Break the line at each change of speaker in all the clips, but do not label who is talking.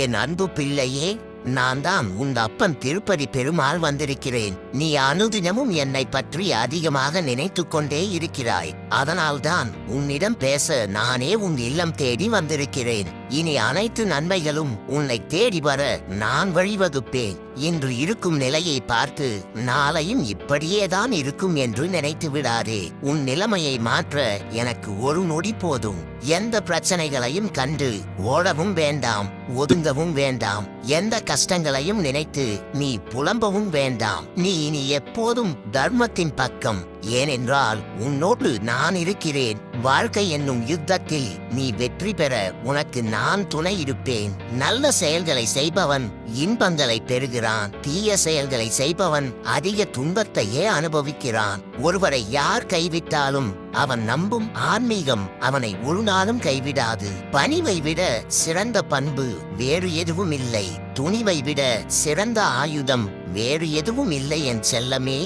என் அன்பு பிள்ளையே, நான் தான் உன் அப்பன் திருப்பதி பெருமாள் வந்திருக்கிறேன். நீ அனுதினமும் என்னை பற்றி அதிகமாக நினைத்து கொண்டே இருக்கிறாய். அதனால்தான் உன்னிடம் பேச நானே உன் இல்லம் தேடி வந்திருக்கிறேன். இனி அனைத்து நன்மைகளும் உன்னை தேடி வர நான் வழிவகுப்பேன். இன்று இருக்கும் நிலையை பார்த்து நாளையும் இப்படியேதான் இருக்கும் என்று நினைத்து விடாதே. உன் நிலைமையை மாற்ற எனக்கு ஒரு நொடி போதும். எந்த பிரச்சனைகளையும் கண்டு ஓடவும் வேண்டாம், ஒதுங்கவும் வேண்டாம். எந்த கஷ்டங்களையும் நினைத்து நீ புலம்பவும் வேண்டாம். நீ இனி எப்போதும் தர்மத்தின் பக்கம். ஏனென்றால் உன்னோடு நான் இருக்கிறேன். வாழ்க்கை என்னும் யுத்தத்தில் நீ வெற்றி பெற உனக்கு நான் துணை இருப்பேன். நல்ல செயல்களை செய்பவன் இன்பங்களை பெறுகிறான். தீய செயல்களை செய்பவன் அதிக துன்பத்தையே அனுபவிக்கிறான். ஒருவரை யார் கைவிட்டாலும் அவன் நம்பும் ஆன்மீகம் அவனை ஒரு நாளும் கைவிடாது. பணிவை விட சிறந்த பண்பு வேறு எதுவும் இல்லை. துணிவை விட சிறந்த ஆயுதம் வேறு எதுவும் இல்லை என் செல்லமே.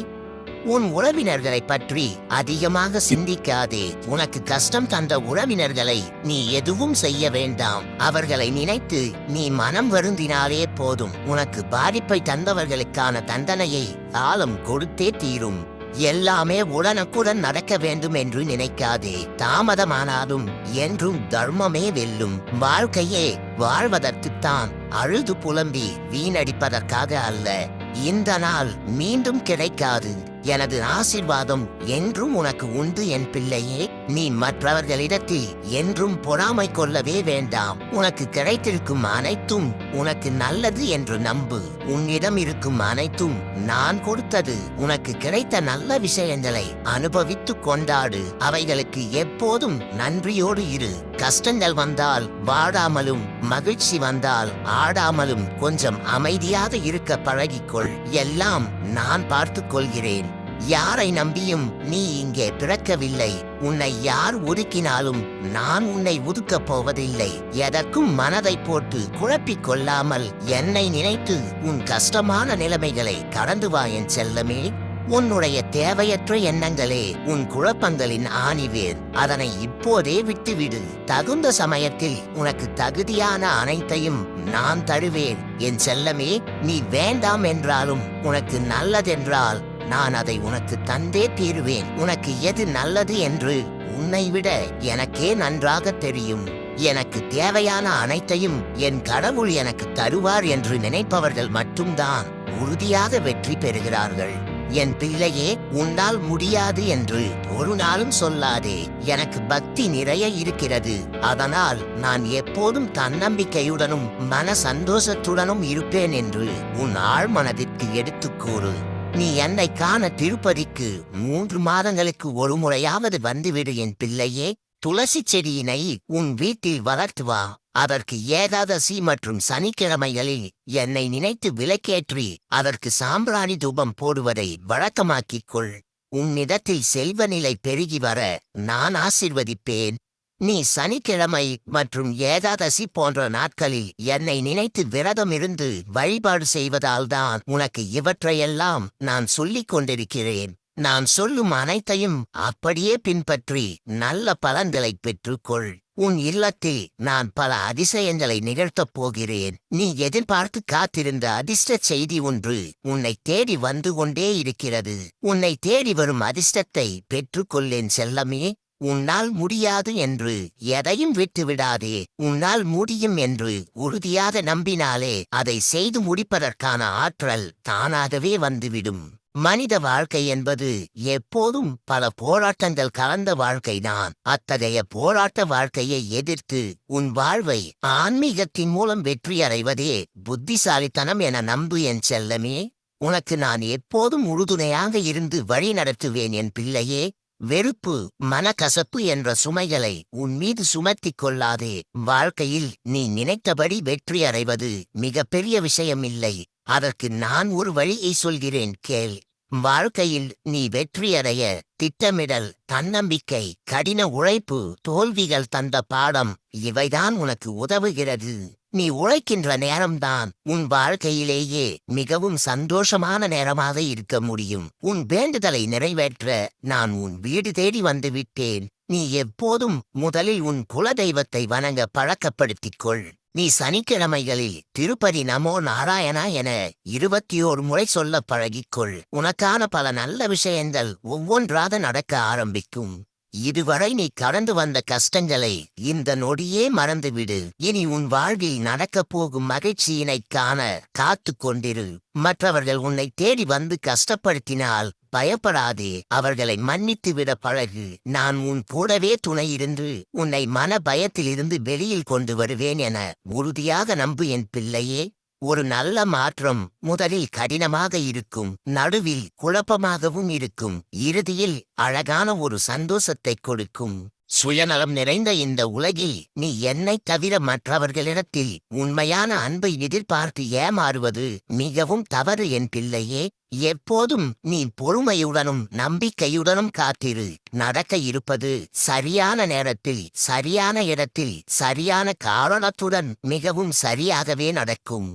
உன் உறவினர்களை பற்றி அதிகமாக சிந்திக்காதே. உனக்கு கஷ்டம் தந்த உறவினர்களை நீ எதுவும் செய்ய வேண்டாம். அவர்களை நினைத்து நீ மனம் வருந்தினாலே போதும். உனக்கு பாதிப்பை தந்தவர்களுக்கான தண்டனையை காலம் கொடுத்தே தீரும். எல்லாமே உடனுக்குடன் நடக்க வேண்டும் என்று நினைக்காதே. தாமதமானாலும் என்றும் தர்மமே வெல்லும். வாழ்க்கையே வாழ்வதற்குத்தான், அழுது புலம்பி வீணடிப்பதற்காக அல்ல. இந்த நாள் மீண்டும் கிடைக்காது. எனது ஆசீர்வாதம் என்றும் உனக்கு உண்டு என் பிள்ளையே. நீ மற்றவர்களிடத்தில் என்றும் பொறாமை கொள்ளவே வேண்டாம். உனக்கு கிடைத்திருக்கும் அனைத்தும் உனக்கு நல்லது என்று நம்பு. உன்னிடம் இருக்கும் அனைத்தும் நான் கொடுத்தது. உனக்கு கிடைத்த நல்ல விஷயங்களை அனுபவித்து கொண்டாடு. அவைகளுக்கு எப்போதும் நன்றியோடு இரு. கஷ்டங்கள் வந்தால் வாடாமலும், மகிழ்ச்சி வந்தால் ஆடாமலும் கொஞ்சம் அமைதியாக இருக்க பழகிக்கொள். எல்லாம் நான் பார்த்துக் கொள்கிறேன். யாரை நம்பியும் நீ இங்கே பிறக்கவில்லை. உன்னை யார் ஒதுக்கினாலும் நான் உன்னை ஒதுக்கப் போவதில்லை. எதற்கும் மனதை போட்டு குழப்பிக் கொள்ளாமல் என்னை நினைத்து உன் கஷ்டமான நிலைமைகளை கடந்து வா என் செல்லமே. உன்னுடைய தேவையற்ற எண்ணங்களே உன் குழப்பங்களின் ஆணிவேர். அதனை இப்போதே விட்டுவிடு. தகுந்த சமயத்தில் உனக்கு தகுதியான அனைத்தையும் நான் தருவேன் என் செல்லமே. நீ வேண்டாம் என்றாலும் உனக்கு நல்லதென்றால் நான் அதை உனக்கு தந்தே தீருவேன். உனக்கு எது நல்லது என்று உன்னை விட எனக்கே நன்றாக தெரியும். எனக்கு தேவையான அனைத்தையும் என் கடவுள் எனக்கு தருவார் என்று நினைப்பவர்கள் மட்டும்தான் உறுதியாக வெற்றி பெறுகிறார்கள். என் பிள்ளையே, உன்னால் முடியாது என்று ஒரு நாளும் சொல்லாதே. எனக்கு பக்தி நிறைய இருக்கிறது. அதனால் நான் எப்போதும் தன்னம்பிக்கையுடனும் மன சந்தோஷத்துடனும் இருப்பேன் என்று உன் ஆழ் மனதிற்கு எடுத்துக்கூறு. நீ என்னை காண திருப்பதிக்கு 3 மாதங்களுக்கு ஒரு முறையாவது வந்துவிடு என் பிள்ளையே. துளசி செடியினை உன் வீட்டில் வளர்த்து வா. அதற்கு ஏகாதசி மற்றும் சனிக்கிழமைகளில் என்னை நினைத்து விளக்கேற்றி அதற்கு சாம்பிராணி தூபம் போடுவதை வழக்கமாக்கிக் கொள். உன்னிடத்தில் செல்வ நிலை பெருகி வர நான் ஆசிர்வதிப்பேன். நீ சனிக்கிழமை மற்றும் ஏகாதசி போன்ற நாட்களில் என்னை நினைத்து விரதம் இருந்து வழிபாடு செய்வதால்தான் உனக்கு இவற்றையெல்லாம் நான் சொல்லிக் கொண்டிருக்கிறேன். நான் சொல்லும் அனைத்தையும் அப்படியே பின்பற்றி நல்ல பலன்களை பெற்றுக்கொள். உன் இல்லத்தில் நான் பல அதிசயங்களை நிகழ்த்தப் போகிறேன். நீ எதிர்பார்த்து காத்திருந்த அதிர்ஷ்ட செய்தி ஒன்று உன்னை தேடி வந்து கொண்டே இருக்கிறது. உன்னை தேடி வரும் அதிர்ஷ்டத்தை பெற்றுக்கொள்ளேன் செல்லமே. உன்னால் முடியாது என்று எதையும் விட்டுவிடாதே. உன்னால் முடியும் என்று உறுதியாக நம்பினாலே அதை செய்து முடிப்பதற்கான ஆற்றல் தானாகவே வந்துவிடும். மனித வாழ்க்கை என்பது எப்போதும் பல போராட்டங்கள் கலந்த வாழ்க்கைதான். அத்தகைய போராட்ட வாழ்க்கையை எதிர்த்து உன் வாழ்வை ஆன்மீகத்தின் மூலம் வெற்றியடைவதே புத்திசாலித்தனம் என நம்பு என் செல்லமே. உனக்கு நான் எப்போதும் உறுதுணையாக இருந்து வழி நடத்துவேன் என் பிள்ளையே. வெறுப்பு, மனக்கசப்பு என்ற சுமைகளை உன் மீது சுமத்திக் கொள்ளாதே. வாழ்க்கையில் நீ நினைத்தபடி வெற்றி அடைவது மிகப்பெரிய விஷயமில்லை. அதற்கு நான் ஒரு வழியை சொல்கிறேன் கேள். வாழ்க்கையில் நீ வெற்றியடைய திட்டமிடல், தன்னம்பிக்கை, கடின உழைப்பு, தோல்விகள் தந்த பாடம் இவைதான் உனக்கு உதவுகிறது. நீ உழைக்கின்ற நேரம்தான் உன் வாழ்க்கையிலேயே மிகவும் சந்தோஷமான நேரமாக இருக்க முடியும். உன் வேண்டுதலை நிறைவேற்ற நான் உன் வீடு தேடி வந்து விட்டேன். நீ எப்போதும் முதலில் உன் குலதெய்வத்தை வணங்க பழக்கப்படுத்திக் கொள். நீ சனிக்கிழமைகளில் திருப்பதி நமோ நாராயணா என 21 முறை சொல்ல பழகிக்கொள். உனக்கான பல நல்ல விஷயங்கள் ஒவ்வொன்றாக நடக்க ஆரம்பிக்கும். இதுவரை நீ கடந்து வந்த கஷ்டங்களை இந்த நொடியே மறந்துவிடு. இனி உன் வாழ்வில் நடக்கப் போகும் மகிழ்ச்சியினைக் காண காத்து கொண்டிரு. மற்றவர்கள் உன்னை தேடி வந்து கஷ்டப்படுத்தினால் பயப்படாதே, அவர்களை மன்னித்து விட பழகு. நான் உன் கூடவே துணையிருந்து உன்னை மன பயத்திலிருந்து வெளியில் கொண்டு வருவேன் என உறுதியாக நம்பு என் பிள்ளையே. ஒரு நல்ல மாற்றம் முதலில் கடினமாக இருக்கும், நடுவில் குழப்பமாகவும் இருக்கும், இறுதியில் அழகான ஒரு சந்தோஷத்தை கொடுக்கும். சுயநலம் நிறைந்த இந்த உலகில் நீ என்னைத் தவிர மற்றவர்களிடத்தில் உண்மையான அன்பை எதிர்பார்த்து ஏமாறுவது மிகவும் தவறு என் பிள்ளையே. எப்போதும் நீ பொறுமையுடனும் நம்பிக்கையுடனும் காத்திரு. நடக்க இருப்பது சரியான நேரத்தில் சரியான இடத்தில் சரியான காரணத்துடன் மிகவும் சரியாகவே நடக்கும்.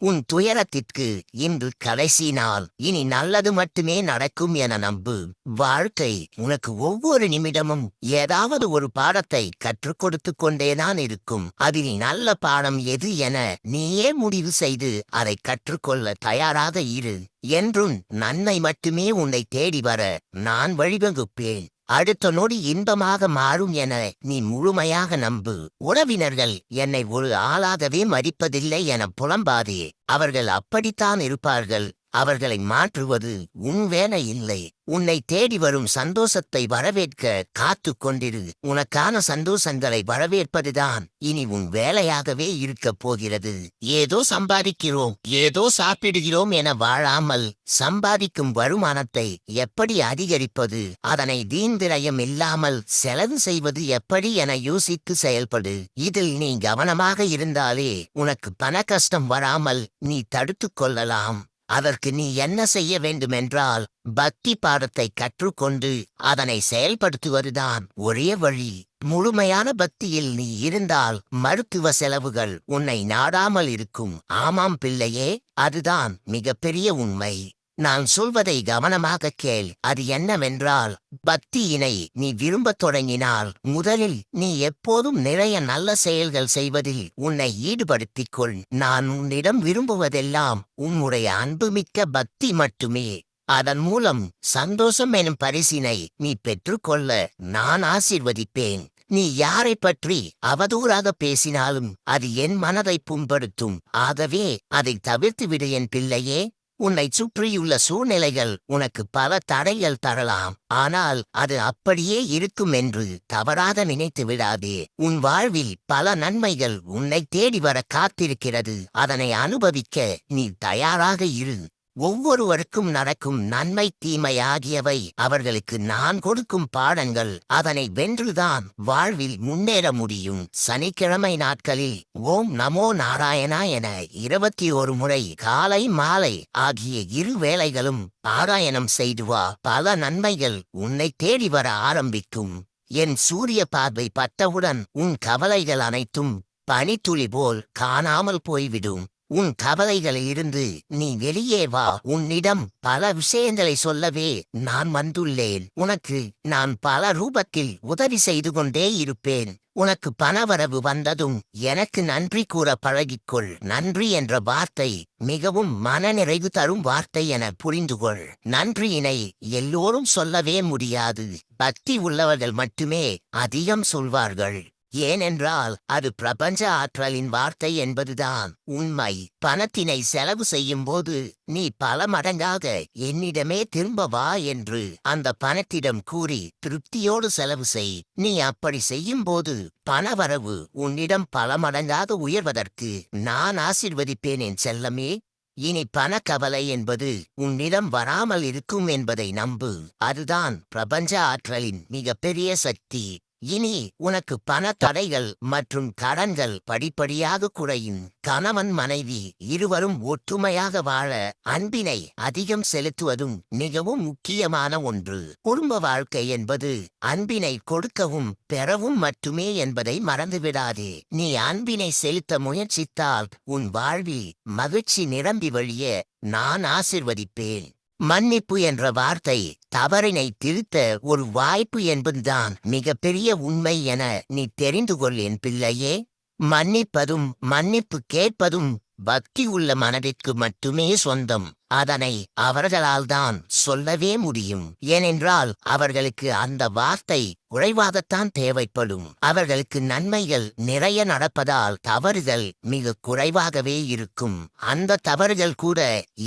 உன் துயரத்திற்கு இன்று கடைசி நாள், இனி நல்லது மட்டுமே நடக்கும் என நம்பு. வாழ்க்கை உனக்கு ஒவ்வொரு நிமிடமும் ஏதாவது ஒரு பாடத்தை கற்றுக் கொடுத்து கொண்டேதான் இருக்கும். அதில் நல்ல பாடம் எது என நீயே முடிவு செய்து அதை கற்றுக்கொள்ள தயாராக இரு. என்றும் நன்மை மட்டுமே உன்னை தேடி வர நான் வழிவகுப்பேன். அடுத்த நொடி இன்பமாக மாறும் என நீ முழுமையாக நம்பு. உறவினர்கள் என்னை ஒரு ஆளாகவே மதிப்பதில்லை என புலம்பாதே. அவர்கள் அப்படித்தான் இருப்பார்கள். அவர்களை மாற்றுவது உன் வேலை இல்லை. உன்னை தேடி வரும் சந்தோஷத்தை வரவேற்க காத்து கொண்டிரு. உனக்கான சந்தோஷங்களை வரவேற்பதுதான் இனி உன் வேலையாகவே இருக்கப் போகிறது. ஏதோ சம்பாதிக்கிறோம், ஏதோ சாப்பிடுகிறோம் என வாழாமல் சம்பாதிக்கும் வருமானத்தை எப்படி அதிகரிப்பது, அதனை தீந்திரயம் இல்லாமல் செலவு செய்வது எப்படி என யோசித்து செயல்படு. இதில் நீ கவனமாக இருந்தாலே உனக்கு பண கஷ்டம் வராமல் நீ தடுத்துக் கொள்ளலாம். அதற்கு நீ என்ன செய்ய வேண்டுமென்றால் பக்தி பாடத்தை கற்றுக்கொண்டு அதனை செயல்படுத்துவதுதான் ஒரே வழி. முழுமையான பக்தியில் நீ இருந்தால் மருத்துவ செலவுகள் உன்னை நாடாமல் இருக்கும். ஆமாம் பிள்ளையே, அதுதான் மிகப்பெரிய உண்மை. நான் சொல்வதை கவனமாக கேள். அது என்னவென்றால், பக்தியினை நீ விரும்பத் தொடங்கினால் முதலில் நீ எப்போதும் நிறைய நல்ல செயல்கள் செய்வதில் உன்னை ஈடுபடுத்திக் கொள். நான் உன்னிடம் விரும்புவதெல்லாம் உன்னுடைய அன்புமிக்க பக்தி மட்டுமே. அதன் மூலம் சந்தோஷம் எனும் பரிசினை நீ பெற்றுக்கொள்ள நான் ஆசீர்வதிப்பேன். நீ யாரை பற்றி அவதூறாக பேசினாலும் அது என் மனதை புண்படுத்தும். ஆகவே அதை தவிர்த்துவிடு என் பிள்ளையே. உன்னை சுற்றியுள்ள சூழ்நிலைகள் உனக்கு பல தடைகள் தரலாம், ஆனால் அது அப்படியே இருக்கும் என்று தவறாக நினைத்து விடாதே. உன் வாழ்வில் பல நன்மைகள் உன்னை தேடி வர காத்திருக்கிறது. அதனை அனுபவிக்க நீ தயாராக இரு. ஒவ்வொருவருக்கும் நடக்கும் நன்மை தீமை ஆகியவை அவர்களுக்கு நான் கொடுக்கும் பாடங்கள். அதனை வென்றுதான் வாழ்வில் முன்னேற முடியும். சனிக்கிழமை நாட்களில் ஓம் நமோ நாராயணா என 21 முறை காலை மாலை ஆகிய 2 வேளைகளும் பாராயணம் செய்து வா. பல நன்மைகள் உன்னை தேடி வர ஆரம்பிக்கும். என் சூரிய பார்வை பட்டவுடன் உன் கவலைகள் அனைத்தும் பனித்துளி போல் காணாமல் போய்விடும். உன் கவலைகளில் இருந்து நீ வெளியே வா. உன்னிடம் பல விஷயங்களை சொல்லவே நான் வந்துள்ளேன். உனக்கு நான் பல ரூபத்தில் உதவி செய்து கொண்டே இருப்பேன். உனக்கு பணவரவு வந்ததும் எனக்கு நன்றி கூற பழகிக்கொள். நன்றி என்ற வார்த்தை மிகவும் மனநிறைவு தரும் வார்த்தை என புரிந்துகொள். நன்றியினை எல்லோரும் சொல்லவே முடியாது. பக்தி உள்ளவர்கள் மட்டுமே அதிகம் சொல்வார்கள். ஏனென்றால் அது பிரபஞ்ச ஆற்றலின் வார்த்தை என்பதுதான் உண்மை. பணத்தினை செலவு செய்யும் போது நீ பல மடங்காக என்னிடமே திரும்ப வா என்று அந்த பணத்திடம் கூறி திருப்தியோடு செலவு செய். நீ அப்படி செய்யும் போது பணவரவு உன்னிடம் பல மடங்காக உயர்வதற்கு நான் ஆசீர்வதிப்பேன் என் செல்லமே. இனி பணக்கவலை என்பது உன்னிடம் வராமல் இருக்கும் என்பதை நம்பு. அதுதான் பிரபஞ்ச ஆற்றலின் மிகப்பெரிய சக்தி. இனி உனக்கு பண தடைகள் மற்றும் கடன்கள் படிப்படியாக குறையும். கணவன் மனைவி இருவரும் ஒற்றுமையாக வாழ அன்பினை அதிகம் செலுத்துவதும் மிகவும் முக்கியமான ஒன்று. குடும்ப வாழ்க்கை என்பது அன்பினை கொடுக்கவும் பெறவும் மட்டுமே என்பதை மறந்துவிடாதே. நீ அன்பினை செலுத்த முயற்சித்தால் உன் வாழ்வில் மகிழ்ச்சி நிரம்பி வழிய நான் ஆசிர்வதிப்பேன். மன்னிப்பு என்ற வார்த்தை தவறினை திருத்த ஒரு வாய்ப்பு என்பதுதான் மிகப்பெரிய உண்மை என நீ தெரிந்து கொள் என் பிள்ளையே. மன்னிப்பதும் மன்னிப்பு கேட்பதும் பக்தி உள்ள மனதிற்கு மட்டுமே சொந்தம். அதனை அவர்களால் தான் சொல்லவே முடியும். ஏனென்றால் அவர்களுக்கு அந்த வார்த்தை குறைவாகத்தான் தேவைப்படும். அவர்களுக்கு நன்மைகள் நிறைய நடப்பதால் தவறுகள் மிக குறைவாகவே இருக்கும். அந்த தவறுகள் கூட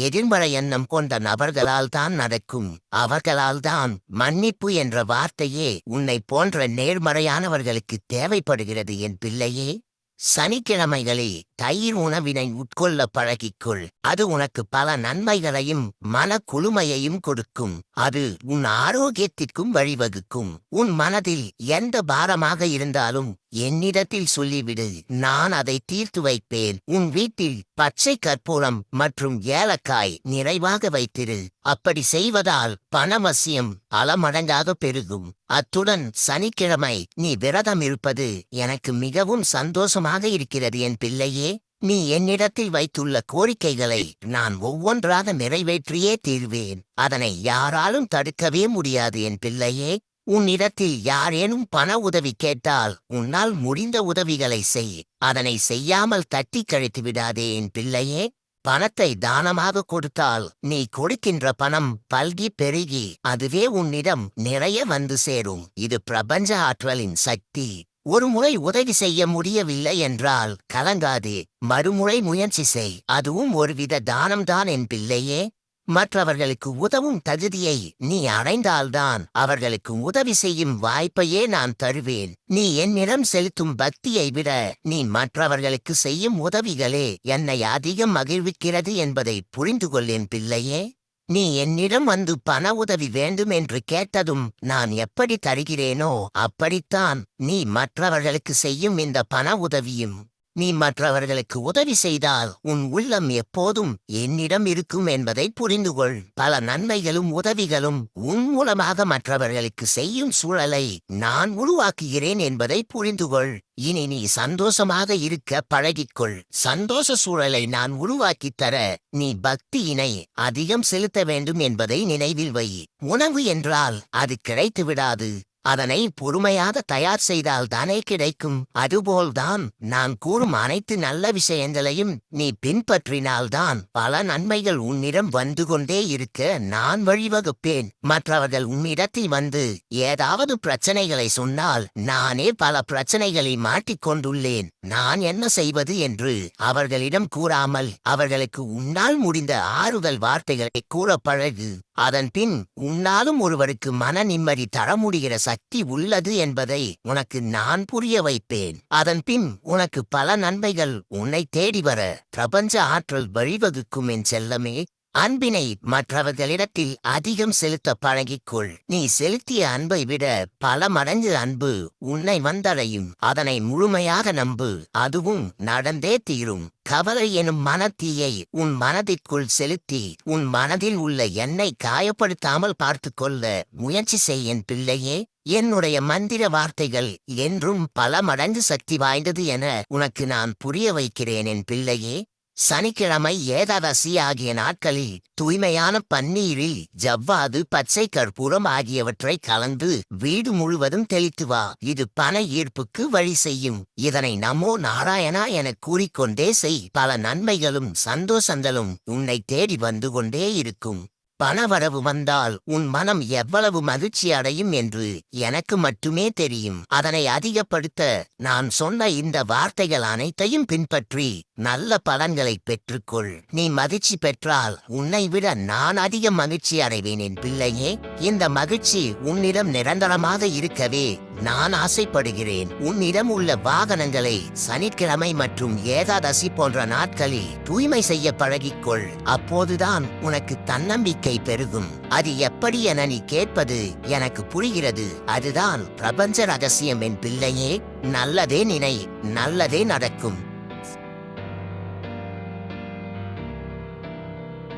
எதிர்மறை எண்ணம் கொண்ட நபர்களால் தான் நடக்கும். அவர்களால் தான் மன்னிப்பு என்ற வார்த்தையே உன்னை போன்ற நேர்மறையானவர்களுக்கு தேவைப்படுகிறது என் பிள்ளையே. சனிக்கிழமைகளே தயிர் உணவினை உட்கொள்ள பழகிக்கொள். அது உனக்கு பல நன்மைகளையும் மன குளுமையையும் கொடுக்கும். அது உன் ஆரோக்கியத்திற்கும் வழிவகுக்கும். உன் மனதில் எந்த பாரமாக இருந்தாலும் என்னிடத்தில் சொல்லிவிடு, நான் அதை தீர்த்து வைப்பேன். உன் வீட்டில் பச்சை கற்பூரம் மற்றும் ஏலக்காய் நிறைவாக வைத்திரு. அப்படி செய்வதால் பணவசியம் பல மடங்காக பெருகும். அத்துடன் சனிக்கிழமை நீ விரதம் இருப்பது எனக்கு மிகவும் சந்தோஷமாக இருக்கிறது என் பிள்ளையே. நீ என்னிடத்தில் வைத்துள்ள கோரிக்கைகளை நான் ஒவ்வொன்றாக நிறைவேற்றியே தீர்வேன். அதனை யாராலும் தடுக்கவே முடியாது என் பிள்ளையே. உன்னிடத்தில் யாரேனும் பண உதவி கேட்டால் உன்னால் முடிந்த உதவிகளை செய். அதனை செய்யாமல் தட்டி கழித்து விடாதே என் பிள்ளையே. பணத்தை தானமாக கொடுத்தால் நீ கொடுக்கின்ற பணம் பல்கி பெருகி அதுவே உன்னிடம் நிறைய வந்து சேரும். இது பிரபஞ்ச ஆற்றலின் சக்தி. ஒரு முறை உதவி செய்ய முடியவில்லை என்றால் கலங்காதே, மறுமுறை முயற்சி செய். அதுவும் ஒருவித தானம்தான் என் பிள்ளையே. மற்றவர்களுக்கு உதவும் தகுதியை நீ அடைந்தால்தான் அவர்களுக்கு உதவி செய்யும் வாய்ப்பையே நான் தருவேன். நீ என்னிடம் செலுத்தும் பக்தியை விட நீ மற்றவர்களுக்கு செய்யும் உதவிகளே என்னை அதிகம் மகிழ்விக்கிறது என்பதை புரிந்து கொள்ளேன் பிள்ளையே. நீ என்னிடம் வந்து பண உதவி வேண்டும் என்று கேட்டதும் நான் எப்படி தருகிறேனோ அப்படித்தான் நீ மற்றவர்களுக்கு செய்யும் இந்த பண உதவியும். நீ மற்றவர்களுக்கு உதவி செய்தால் உன் உள்ளம் எப்போதும் என்னிடம் இருக்கும் என்பதை புரிந்துகொள். பல நன்மைகளும் உதவிகளும் உன் மூலமாக மற்றவர்களுக்கு செய்யும் சூழலை நான் உருவாக்குகிறேன் என்பதை புரிந்துகொள். இனி நீ சந்தோஷமாக இருக்க பழகிக்கொள். சந்தோஷ சூழலை நான் உருவாக்கித் தர நீ பக்தியினை அதிகம் செலுத்த வேண்டும் என்பதை நினைவில் வை. உணவு என்றால் அது கிடைத்து விடாது. அதனை பொறுமையாக தயார் செய்தால் தானே கிடைக்கும். அதுபோல்தான் நான் கூறும் அனைத்து நல்ல விஷயங்களையும் நீ பின்பற்றினால்தான் பல நன்மைகள் உன்னிடம் வந்து கொண்டே இருக்க நான் வழிவகுப்பேன். மற்றவர்கள் உன்னிடத்தில் வந்து ஏதாவது பிரச்சனைகளை சொன்னால் நானே பல பிரச்சனைகளை மாட்டிக்கொண்டுள்ளேன். நான் என்ன செய்வது என்று அவர்களிடம் கூறாமல் அவர்களுக்கு உன்னால் முடிந்த ஆறுதல் வார்த்தைகளை கூற பழகு. அதன்பின் உன்னாலும் ஒருவருக்கு மன நிம்மதி தர முடிகிற சக்தி உள்ளது என்பதை உனக்கு நான் புரிய வைப்பேன். அதன்பின் உனக்கு பல நன்மைகள் உன்னை தேடி வர பிரபஞ்ச ஆற்றல் வழிவகுக்கும் என் செல்லமே. அன்பினை மற்றவர்களிடத்தில் அதிகம் செலுத்த பழகிக்கொள். நீ செலுத்திய அன்பை விட பல மடங்கு அன்பு உன்னை வந்தடையும். அதனை முழுமையாக நம்பு, அதுவும் நடந்தே தீரும். கவலை எனும் மனத்தீயை உன் மனதிற்குள் செலுத்தி உன் மனதில் உள்ள என்னை காயப்படுத்தாமல் பார்த்து கொள்ள முயற்சி செய் என் பிள்ளையே. என்னுடைய மந்திர வார்த்தைகள் என்றும் பல மடங்கு சக்தி வாய்ந்தது என உனக்கு நான் புரிய வைக்கிறேன் என் பிள்ளையே. சனிக்கிழமை ஏகாதசி ஆகிய நாட்களில் தூய்மையான பன்னீரில் ஜவ்வாது பச்சை கற்பூரம் ஆகியவற்றை கலந்து வீடு முழுவதும் தெளித்து வா. இது பண ஈர்ப்புக்கு வழி செய்யும். இதனை நமோ நாராயணா என கூறிக்கொண்டே செய். பல நன்மைகளும் சந்தோஷங்களும் உன்னை தேடி வந்து கொண்டே இருக்கும். பணவரவு வந்தால் உன் மனம் எவ்வளவு மகிழ்ச்சி அடையும் என்று எனக்கு மட்டுமே தெரியும். அதனை அதிகப்படுத்த நான் சொன்ன இந்த வார்த்தைகள் அனைத்தையும் பின்பற்றி நல்ல பலன்களை பெற்றுக்கொள். நீ மகிழ்ச்சி பெற்றால் உன்னை விட நான் அதிக மகிழ்ச்சி அடைவேன் என் பிள்ளையே. இந்த மகிழ்ச்சி உன்னிடம் நிரந்தரமாக இருக்கவே நான் ஆசைப்படுகிறேன். உன்னிடம் உள்ள வாகனங்களை சனிக்கிழமை மற்றும் ஏகாதசி போன்ற நாட்களில் தூய்மை செய்ய பழகிக்கொள். அப்போதுதான் உனக்கு தன்னம்பிக்கை பெருகும். அது எப்படி என நீ கேட்பது எனக்கு புரிகிறது. அதுதான் பிரபஞ்ச ரகசியம் என் பிள்ளையே. நல்லதே நினை, நல்லதே நடக்கும்.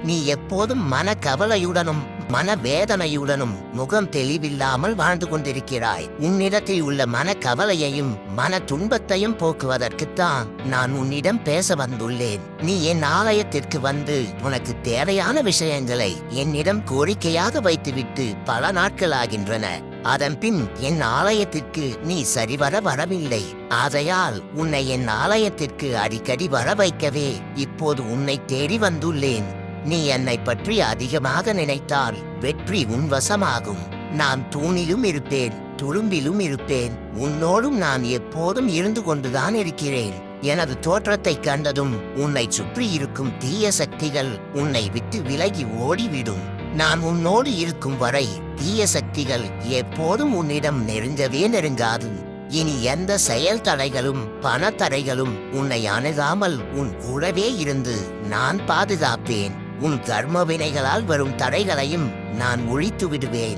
நீ எப்போதும் மன கவலையுடனும் மனவேதனையுடனும் முகம் தெளிவில்லாமல் வாழ்ந்து கொண்டிருக்கிறாய். உன்னிடத்தில் உள்ள மன கவலையையும் மன துன்பத்தையும் போக்குவதற்குத்தான் நான் உன்னிடம் பேச வந்துள்ளேன். நீ என் ஆலயத்திற்கு வந்து உனக்கு தேவையான விஷயங்களை என்னிடம் கோரிக்கையாக வைத்துவிட்டு பல நாட்கள் ஆகின்றன. அதன்பின் என் ஆலயத்திற்கு நீ சரிவர வரவில்லை. ஆகையால் உன்னை என் ஆலயத்திற்கு அடிக்கடி வர வைக்கவே இப்போது உன்னை தேடி வந்துள்ளேன். நீ என்னை பற்றி அதிகமாக நினைத்தால் வெற்றி உன் வசமாகும். நான் தூணிலும் இருப்பேன், துரும்பிலும் இருப்பேன். உன்னோடும் நான் எப்போதும் இருந்து கொண்டுதான் இருக்கிறேன். எனது தோற்றத்தை கண்டதும் உன்னை சுற்றி இருக்கும் தீய சக்திகள் உன்னை விட்டு விலகி ஓடிவிடும். நான் உன்னோடு இருக்கும் வரை தீய சக்திகள் எப்போதும் உன்னிடம் நெருங்கவே நெருங்காது. இனி எந்த செயல் தடைகளும் பணத்தடைகளும் உன்னை அணுகாமல் உன் கூடவே இருந்து நான் பாதுகாப்பேன். உன் கர்ம வினைகளால் வரும் தடைகளையும் நான் ஒழித்து விடுவேன்.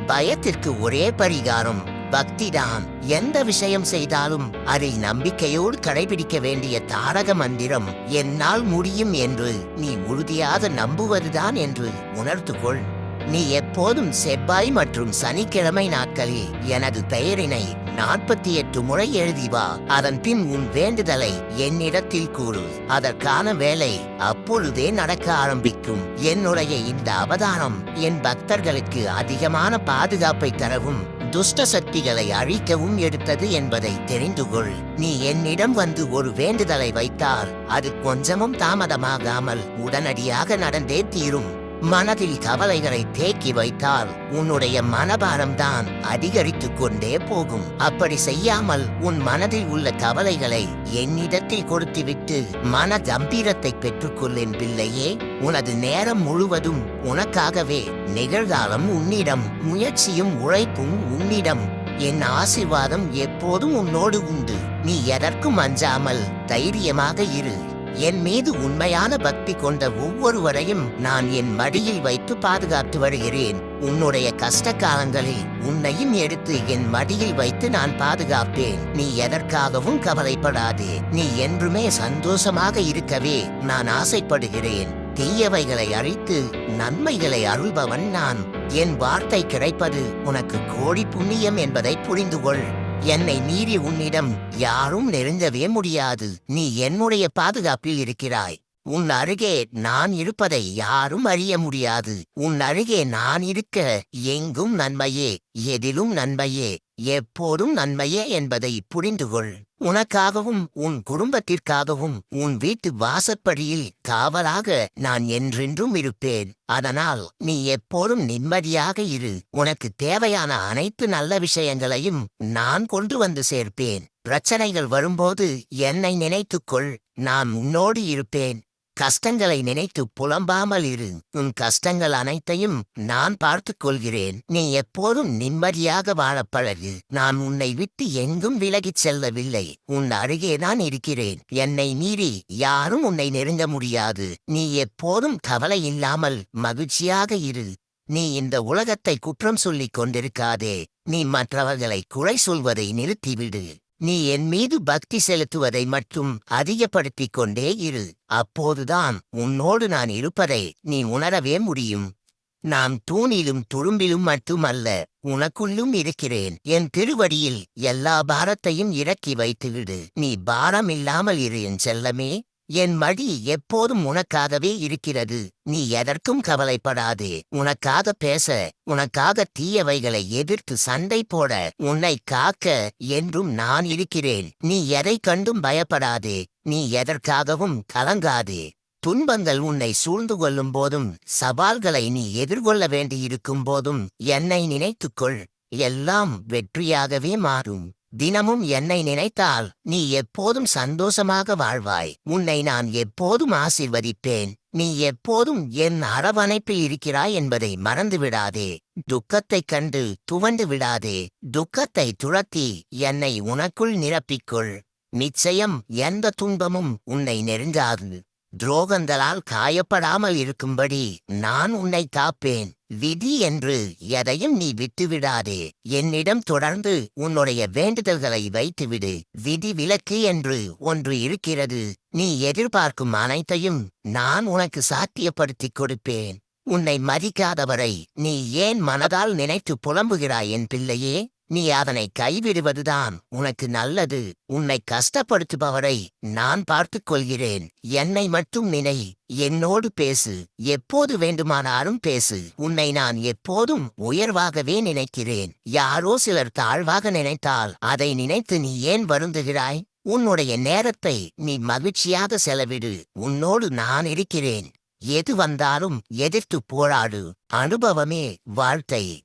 பயத்திற்கு ஒரே பரிகாரம் பக்திதான். எந்த விஷயம் செய்தாலும் அதை நம்பிக்கையோடு கடைபிடிக்க வேண்டிய தாரக மந்திரம் என்னால் முடியும் என்று நீ உறுதியாக நம்புவதுதான் என்று உணர்த்துக்கொள். நீ எப்போதும் செவ்வாய் மற்றும் சனிக்கிழமை நாட்களில் எனது பெயரினை 48 முறை எழுதி வா. அதன் பின் உன் வேண்டுதலை என்னிடத்தில் கூறு. அதற்கான வேலை அப்பொழுதே நடக்க ஆரம்பிக்கும். என்னுடைய இந்த அவதாரம் என் பக்தர்களுக்கு அதிகமான பாதுகாப்பை தரவும் துஷ்ட சக்திகளை அழிக்கவும் எடுத்தது என்பதை தெரிந்து கொள். நீ என்னிடம் வந்து ஒரு வேண்டுதலை வைத்தால் அது கொஞ்சமும் தாமதமாகாமல் உடனடியாக நடந்தே தீரும். மனதில் கவலைகளை தேக்கி வைத்தால் உன்னுடைய மனபாரம்தான் அதிகரித்துக் கொண்டே போகும். அப்படி செய்யாமல் உன் மனதில் உள்ள கவலைகளை என்னிடத்தில் கொடுத்துவிட்டு மன கம்பீரத்தை பெற்றுக்கொள்ளேன் பிள்ளையே. உனது நேரம் முழுவதும் உனக்காகவே. நிகழ்காலம் உன்னிடம், முயற்சியும் உழைப்பும் உன்னிடம். என் ஆசீர்வாதம் எப்போதும் உன்னோடு உண்டு. நீ எதற்கும் அஞ்சாமல் தைரியமாக இரு. என் மீது உண்மையான பக்தி கொண்ட ஒவ்வொருவரையும் நான் என் மடியில் வைத்து பாதுகாத்து வருகிறேன். உன்னுடைய கஷ்ட காலங்களில் உன்னையும் எடுத்து என் மடியில் வைத்து நான் பாதுகாப்பேன். நீ எதற்காகவும் கவலைப்படாதே. நீ என்றுமே சந்தோஷமாக இருக்கவே நான் ஆசைப்படுகிறேன். தீயவைகளை அழித்து நன்மைகளை அருள்பவன் நான். என் வார்த்தை கிடைப்பது உனக்கு கோடி புண்ணியம் என்பதை புரிந்து கொள். என்னை மீறி உன்னிடம் யாரும் நெருங்கவே முடியாது. நீ என்னுடைய பாதுகாப்பில் இருக்கிறாய். உன் அருகே நான் இருப்பதை யாரும் அறிய முடியாது. உன் அருகே நான் இருக்க எங்கும் நன்மையே, எதிலும் நன்மையே, எப்போதும் நன்மையே என்பதை புரிந்துகொள். உனக்காகவும் உன் குடும்பத்திற்காகவும் உன் வீட்டு வாசற்படியில் காவலாக நான் என்றென்றும் இருப்பேன். அதனால் நீ எப்போதும் நிம்மதியாக இரு. உனக்கு தேவையான அனைத்து நல்ல விஷயங்களையும் நான் கொண்டு வந்து சேர்ப்பேன். பிரச்சனைகள் வரும்போது என்னை நினைத்துக்கொள். நான் உன்னோடு இருப்பேன். கஷ்டங்களை நினைத்து புலம்பாமல் இரு. உன் கஷ்டங்கள் அனைத்தையும் நான் பார்த்துக் கொள்கிறேன். நீ எப்போதும் நிம்மதியாக வாழப் பழகு. நான் உன்னை விட்டு எங்கும் விலகிச் செல்லவில்லை. உன் அருகேதான் இருக்கிறேன். என்னை மீறி யாரும் உன்னை நெருங்க முடியாது. நீ எப்போதும் கவலை இல்லாமல் மகிழ்ச்சியாக இரு. நீ இந்த உலகத்தை குற்றம் சொல்லிக் கொண்டிருக்காதே. நீ மற்றவர்களை குறை சொல்வதை நிறுத்திவிடு. நீ என் மீது பக்தி செலுத்துவதை மட்டும் அதிகப்படுத்திக் கொண்டே இரு. அப்போதுதான் உன்னோடு நான் இருப்பதை நீ உணரவே முடியும். நான் தூணிலும் துரும்பிலும் மட்டுமல்ல, உனக்குள்ளும் இருக்கிறேன். என் திருவடியில் எல்லா பாரத்தையும் இறக்கி வைத்துவிடு. நீ பாரம் இல்லாமல் இரு என் செல்லமே. என் மடி எப்போதும் உனக்காகவே இருக்கிறது. நீ எதற்கும் கவலைப்படாதே. உனக்காக பேச, உனக்காக தீயவைகளை எதிர்த்து சண்டை போட, உன்னை காக்க என்றும் நான் இருக்கிறேன். நீ எதை கண்டும் பயப்படாதே. நீ எதற்காகவும் கலங்காதே. துன்பங்கள் உன்னை சூழ்ந்து கொள்ளும் போதும், சவால்களை நீ எதிர்கொள்ள வேண்டியிருக்கும் போதும் என்னை நினைத்துக்கொள். எல்லாம் வெற்றியாகவே மாறும். தினமும் என்னை நினைத்தால் நீ எப்போதும் சந்தோஷமாக வாழ்வாய். உன்னை நான் எப்போதும் ஆசீர்வதிப்பேன். நீ எப்போதும் என் அரவணைப்பில் இருக்கிறாய் என்பதை மறந்துவிடாதே. துக்கத்தைக் கண்டு துவண்டு விடாதே. துக்கத்தை துரத்தி என்னை உனக்குள் நிரப்பிக்கொள். நிச்சயம் எந்த துன்பமும் உன்னை நெருங்காது. துரோகங்களால் காயப்படாமல் இருக்கும்படி நான் உன்னை காப்பேன். விதி என்று எதையும் நீ விட்டுவிடாதே. என்னிடம் தொடர்ந்து உன்னுடைய வேண்டுதல்களை வைத்துவிடு. விதி விலக்கு என்று ஒன்று இருக்கிறது. நீ எதிர்பார்க்கும் அனைத்தையும் நான் உனக்கு சாத்தியப்படுத்திக் கொடுப்பேன். உன்னை மதிக்காதவரை நீ ஏன் மனதால் நினைத்து புலம்புகிறாய் என் பிள்ளையே? நீ அதனை கைவிடுவதுதான் உனக்கு நல்லது. உன்னை கஷ்டப்படுத்துபவரை நான் பார்த்துக் கொள்கிறேன். என்னை மட்டும் நினை. என்னோடு பேசு. எப்போது வேண்டுமானாலும் பேசு. உன்னை நான் எப்போதும் உயர்வாகவே நினைக்கிறேன். யாரோ சிலர் தாழ்வாக நினைத்தால் அதை நினைத்து நீ ஏன் வருந்துகிறாய்? உன்னுடைய நேரத்தை நீ மகிழ்ச்சியாக செலவிடு. உன்னோடு நான் இருக்கிறேன். எது வந்தாலும் எதிர்த்து போராடு. அனுபவமே வாழ்க்கை.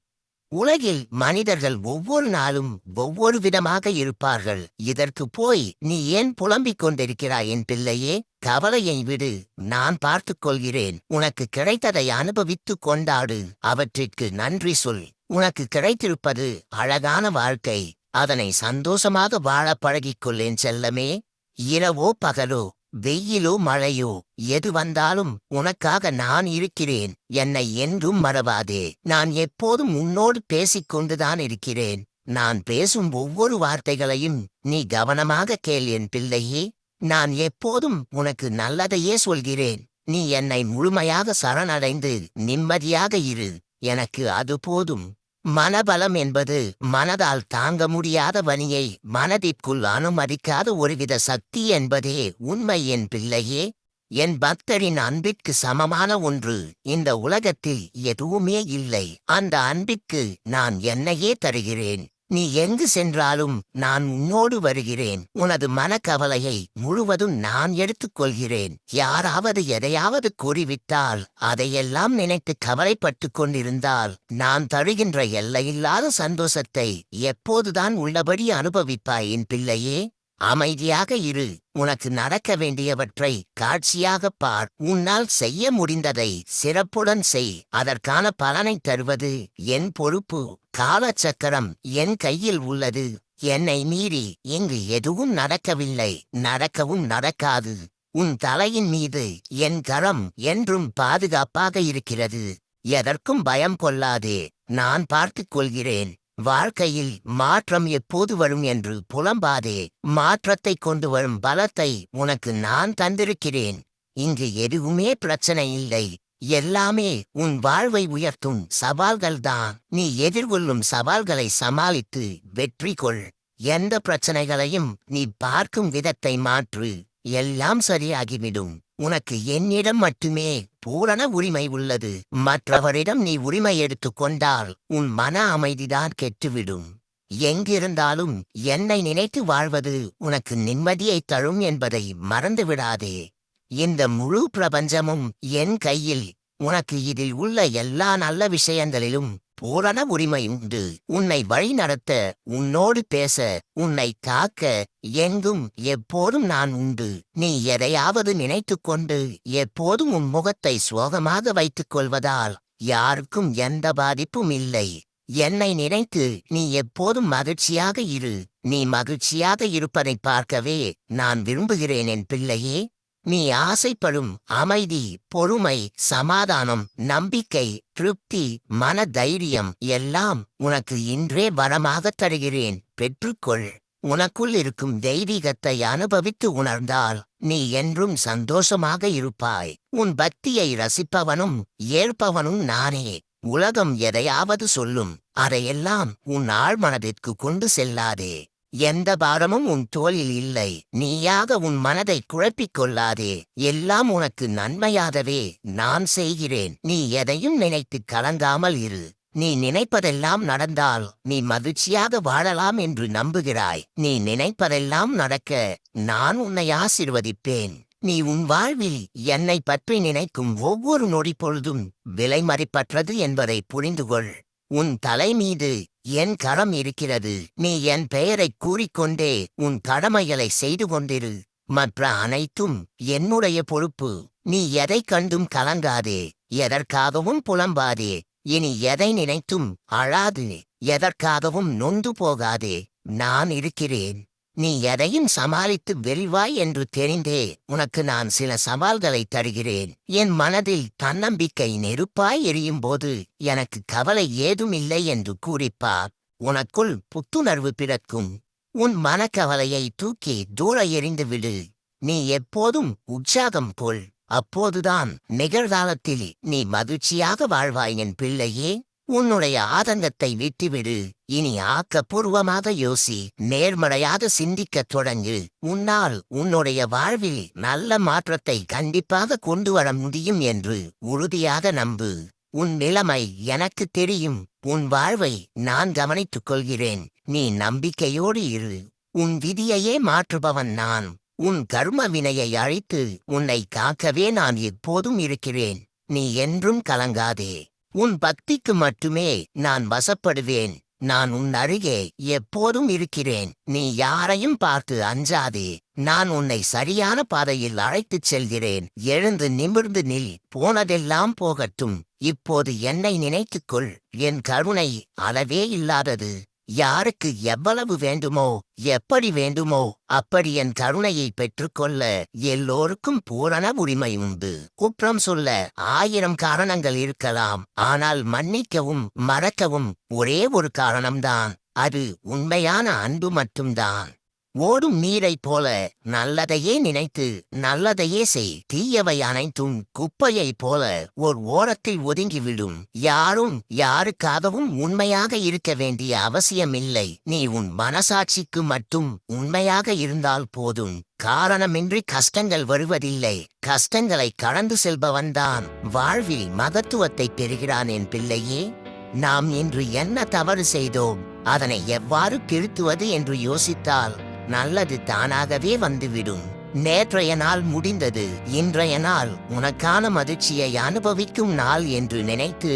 உலகில் மனிதர்கள் ஒவ்வொரு நாளும் ஒவ்வொரு விதமாக இருப்பார்கள். இதற்கு போய் நீ ஏன் புலம்பிக் கொண்டிருக்கிறாய் என் பிள்ளையே? கவலையை விடு. நான் பார்த்துக் கொள்கிறேன். உனக்கு கிடைத்ததை அனுபவித்துக் கொண்டாடு. அவற்றிற்கு நன்றி சொல். உனக்கு கிடைத்திருப்பது அழகான வாழ்க்கை. அதனை சந்தோஷமாக வாழ பழகிக்கொள்ளேன் செல்லமே. இரவோ பகலோ, வெயிலோ மழையோ, எது வந்தாலும் உனக்காக நான் இருக்கிறேன். என்னை என்றும் மறவாதே. நான் எப்போதும் உன்னோடு பேசிக்கொண்டுதான் இருக்கிறேன். நான் பேசும் ஒவ்வொரு வார்த்தைகளையும் நீ கவனமாக கேள் என் பிள்ளையே. நான் எப்போதும் உனக்கு நல்லதையே சொல்கிறேன். நீ என்னை முழுமையாக சரணடைந்து நிம்மதியாக இரு. எனக்கு அது போதும். மனபலம் என்பது மனதால் தாங்க முடியாத வலியை மனதிற்குள் அனுமதிக்காத ஒருவித சக்தி என்பதே உண்மை என் பிள்ளையே. என் பக்தரின் அன்பிற்கு சமமான ஒன்று இந்த உலகத்தில் எதுவுமே இல்லை. அந்த அன்பிற்கு நான் என்னையே தருகிறேன். நீ எங்கு சென்றாலும் நான் உன்னோடு வருகிறேன். உனது மனக்கவலையை முழுவதும் நான் எடுத்துக்கொள்கிறேன். யாராவது எதையாவது கூறிவிட்டால் அதையெல்லாம் நினைத்து கவலைப்பட்டுக் கொண்டிருந்தால் நான் தருகின்ற எல்லையில்லாத சந்தோஷத்தை எப்போதுதான் உள்ளபடி அனுபவிப்பாய் என் பிள்ளையே. அமைதியாக இரு. உனக்கு நடக்க வேண்டியவற்றை காட்சியாகப் பார். உன்னால் செய்ய முடிந்ததை சிறப்புடன் செய். அதற்கான பலனை தருவது என் பொறுப்பு. காலச்சக்கரம் என் கையில் உள்ளது. என்னை மீறி இங்கு எதுவும் நடக்கவில்லை, நடக்கவும் நடக்காது. உன் தலையின் மீது என் கரம் என்றும் பாதுகாப்பாக இருக்கிறது. எதற்கும் பயம் கொள்ளாதே. நான் பார்த்துக் கொள்கிறேன். வாழ்க்கையில் மாற்றம் எப்போது வரும் என்று புலம்பாதே. மாற்றத்தை கொண்டு வரும் பலத்தை உனக்கு நான் தந்திருக்கிறேன். இங்கு எதுவுமே பிரச்சனை இல்லை. எல்லாமே உன் வாழ்வை உயர்த்தும் சவால்கள்தான். நீ எதிர்கொள்ளும் சவால்களை சமாளித்து வெற்றி கொள். எந்த பிரச்சனைகளையும் நீ பார்க்கும் விதத்தை மாற்று. எல்லாம் சரியாகிவிடும். உனக்கு என்னிடம் மட்டுமே பூரண உரிமை உள்ளது. மற்றவரிடம் நீ உரிமை எடுத்துக் கொண்டால் உன் மன அமைதிதான் கெட்டுவிடும். எங்கிருந்தாலும் என்னை நினைத்து வாழ்வது உனக்கு நிம்மதியை தரும் என்பதை மறந்துவிடாதே. இந்த முழு பிரபஞ்சமும் என் கையில். உனக்கு இதில் உள்ள எல்லா நல்ல விஷயங்களிலும் பூரண உரிமை உண்டு. உன்னை வழிநடத்த, உன்னோடு பேச, உன்னை காக்க எங்கும் எப்போதும் நான் உண்டு. நீ எதையாவது நினைத்துக்கொண்டு எப்போதும் உன் முகத்தை சோகமாக வைத்துக் கொள்வதால் யாருக்கும் எந்த பாதிப்பும் இல்லை. என்னை நினைத்து நீ எப்போதும் மகிழ்ச்சியாக இரு. நீ மகிழ்ச்சியாக இருப்பதை பார்க்கவே நான் விரும்புகிறேன் என் பிள்ளையே. நீ ஆசைப்படும் அமைதி, பொறுமை, சமாதானம், நம்பிக்கை, திருப்தி, மன தைரியம் எல்லாம் உனக்கு இன்றே வரமாகத் தருகிறேன். பெற்றுக்கொள். உனக்குள் இருக்கும் தெய்வீகத்தை அனுபவித்து உணர்ந்தால் நீ என்றும் சந்தோஷமாக இருப்பாய். உன் பக்தியை ரசிப்பவனும் ஏற்பவனும் நானே. உலகம் எதையாவது சொல்லும், அதையெல்லாம் உன் ஆழ்மனதிற்கு கொண்டு செல்லாதே. எந்த பாரமும் உன் தோளில் இல்லை. நீயாக உன் மனதை குழப்பிக் கொள்ளாதே. எல்லாம் உனக்கு நன்மையாகவே நான் செய்கிறேன். நீ எதையும் நினைத்து கலங்காமல் இரு. நீ நினைப்பதெல்லாம் நடந்தால் நீ மகிழ்ச்சியாக வாழலாம் என்று நம்புகிறாய். நீ நினைப்பதெல்லாம் நடக்க நான் உன்னை ஆசீர்வதிப்பேன். நீ உன் வாழ்வில் என்னை பற்றி நினைக்கும் ஒவ்வொரு நொடி பொழுதும் விலைமதிப்பற்றது என்பதை புரிந்துகொள். உன் தலை மீது என் கரம் இருக்கிறது. நீ என் பெயரைக் கூறிக்கொண்டே உன் கடமைகளை செய்து கொண்டிரு. மற்ற அனைத்தும் என்னுடைய பொறுப்பு. நீ எதைக் கண்டும் கலங்காதே. எதற்காகவும் புலம்பாதே. இனி எதை நினைத்தும் அழாது. எதற்காகவும் நொந்து போகாதே. நான் இருக்கிறேன். நீ எதையும் சமாளித்து வெல்வாய் என்று தெரிந்தே உனக்கு நான் சில சவால்களை தருகிறேன். என் மனதில் தன்னம்பிக்கை நெருப்பாய் எரியும்போது எனக்கு கவலை ஏதுமில்லை என்று கூறிப்பார். உனக்குள் புத்துணர்வு பிறக்கும். உன் மனக்கவலையை தூக்கி தூர எறிந்து விடு. நீ எப்போதும் உற்சாகம் கொள். அப்போதுதான் நிகழ்காலத்தில் நீ மகிழ்ச்சியாக வாழ்வாய் என் பிள்ளையே. உன்னுடைய ஆதங்கத்தை விட்டுவிடு. இனி ஆக்கப்பூர்வமாக யோசி. நேர்மறையாக சிந்திக்கத் தொடங்கு. உன்னால் உன்னுடைய வாழ்வில் நல்ல மாற்றத்தை கண்டிப்பாக கொண்டு வர முடியும் என்று உறுதியாக நம்பு. உன் நிலைமை எனக்கு தெரியும். உன் வாழ்வை நான் கவனித்துக் கொள்கிறேன். நீ நம்பிக்கையோடு இரு. உன் விதியையே மாற்றுபவன் நான். உன் கர்ம வினையை அழித்து உன்னை காக்கவே நான் எப்போதும் இருக்கிறேன். நீ என்றும் கலங்காதே. உன் பக்திக்கு மட்டுமே நான் வசப்படுவேன். நான் உன் அருகே எப்போதும் இருக்கிறேன். நீ யாரையும் பார்த்து அஞ்சாதே. நான் உன்னை சரியான பாதையில் அழைத்துச் செல்கிறேன். எழுந்து நிமிர்ந்து நில். போனதெல்லாம் போகட்டும். இப்போது என்னை நினைத்துக்கொள். என் கருணை அளவே இல்லாதது. யாருக்கு எவ்வளவு வேண்டுமோ எப்படி வேண்டுமோ அப்படி என் கருணையை பெற்றுக்கொள்ள எல்லோருக்கும் பூரண உரிமை உண்டு. குற்றம் சொல்ல 1000 காரணங்கள் இருக்கலாம். ஆனால் மன்னிக்கவும் மறக்கவும் ஒரே ஒரு காரணம்தான். அது உண்மையான அன்பு மட்டும்தான். ஓடும் நீரைப் போல நல்லதையே நினைத்து நல்லதையே செய். தீயவை அனைத்தும் குப்பையைப் போல ஒரு ஓரத்தில் ஒதுங்கிவிடும். யாரும் யாருக்காகவும் உண்மையாக இருக்க வேண்டிய அவசியமில்லை. நீ உன் மனசாட்சிக்கு மட்டும் உண்மையாக இருந்தால் போதும். காரணமின்றி கஷ்டங்கள் வருவதில்லை. கஷ்டங்களை கடந்து செல்பவன்தான் வாழ்வில் மகத்துவத்தை பெறுகிறான். என் பிள்ளையே, நாம் இன்று என்ன தவறு செய்தோம், அதனை எவ்வாறு திருத்துவது என்று யோசித்தால் நல்லது தானாகவே வந்துவிடும். நேற்றைய நாள் முடிந்தது. இன்றைய நாள் உனக்கான மகிழ்ச்சியை அனுபவிக்கும் நாள் என்று நினைத்து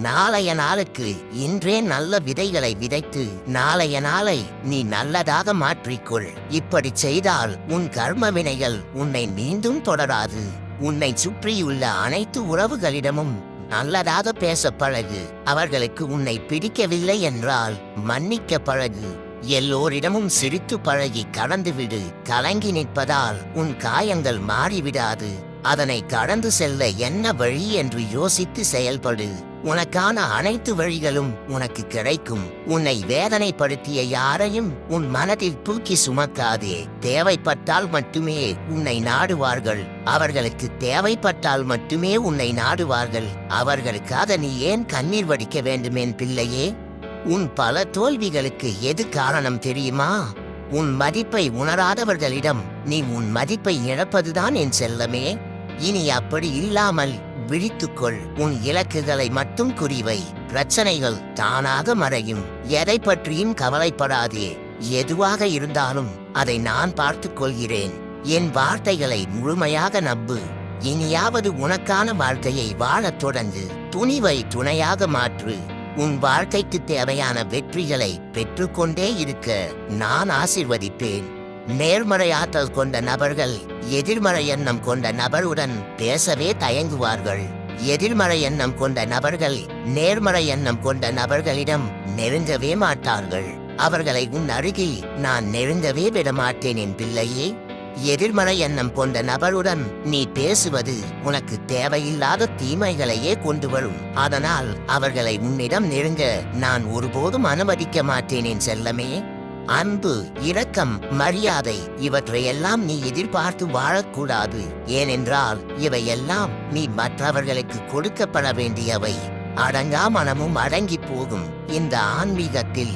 நாளைய நாளுக்கு இன்றே நல்ல விதைகளை விதைத்து நாளைய நாளை நீ நல்லதாக மாற்றிக்கொள். இப்படி செய்தால் உன் கர்ம வினைகள் உன்னை மீண்டும் தொடராது. உன்னை சுற்றியுள்ள அனைத்து உறவுகளிடமும் நல்லதாக பேச பழகு. அவர்களுக்கு உன்னை பிடிக்கவில்லை என்றால் மன்னிக்க பழகு. எல்லோரிடமும் சிரித்து பழகி கடந்துவிடு. கலங்கி நிற்பதால் உன் காயங்கள் மாறிவிடாது. அதனை கடந்து செல்ல என்ன வழி என்று யோசித்து செயல்படு. உனக்கான அனைத்து வழிகளும் உனக்கு கிடைக்கும். உன்னை வேதனைப்படுத்திய யாரையும் உன் மனதில் தூக்கி சுமக்காதே. தேவைப்பட்டால் மட்டுமே உன்னை நாடுவார்கள். அவர்களுக்கு தேவைப்பட்டால் மட்டுமே உன்னை நாடுவார்கள். அவர்களுக்காக நீ ஏன் கண்ணீர் வடிக்க வேண்டும் என் பிள்ளையே? உன் பல தோல்விகளுக்கு எது காரணம் தெரியுமா? உன் மதிப்பை உணராதவர்களிடம் நீ உன் மதிப்பை இழப்பதுதான் என் செல்லமே. இனி அப்படி இல்லாமல் விழித்துக்கொள். உன் இலக்குகளை மட்டும் குறிவை. பிரச்சனைகள் தானாக மறையும். எதை பற்றியும் கவலைப்படாதே. எதுவாக இருந்தாலும் அதை நான் பார்த்துக் கொள்கிறேன். என் வார்த்தைகளை முழுமையாக நம்பு. இனியாவது உனக்கான வாழ்க்கையை வாழத் தொடங்கு. துணிவை துணையாக மாற்று. உன் வாழ்க்கைக்கு தேவையான வெற்றிகளை பெற்றுக்கொண்டே இருக்க நான் ஆசீர்வதிப்பேன். நேர்மறை ஆற்றல் கொண்ட நபர்கள் எதிர்மறை எண்ணம் கொண்ட நபருடன் பேசவே தயங்குவார்கள். எதிர்மறை எண்ணம் கொண்ட நபர்கள் நேர்மறை எண்ணம் கொண்ட நபர்களிடம் நெருங்கவே மாட்டார்கள். அவர்களை உன் அருகில் நான் நெருங்கவே விடமாட்டேன் என் பிள்ளையே. எதிர்மறை எண்ணம் கொண்ட நபருடன் நீ பேசுவது உனக்கு தேவையில்லாத தீமைகளையே கொண்டு வரும். அதனால் அவர்களை உன்னிடம் நெருங்க நான் ஒருபோதும் அனுமதிக்க மாட்டேன் என் செல்லமே. அன்பு, இரக்கம், மரியாதை இவற்றையெல்லாம் நீ எதிர்பார்த்து வாழக்கூடாது. ஏனென்றால் இவையெல்லாம் நீ மற்றவர்களுக்கு கொடுக்கப்பட வேண்டியவை. அடங்கா மனமும் அடங்கி போகும். இந்த ஆன்மீகத்தில்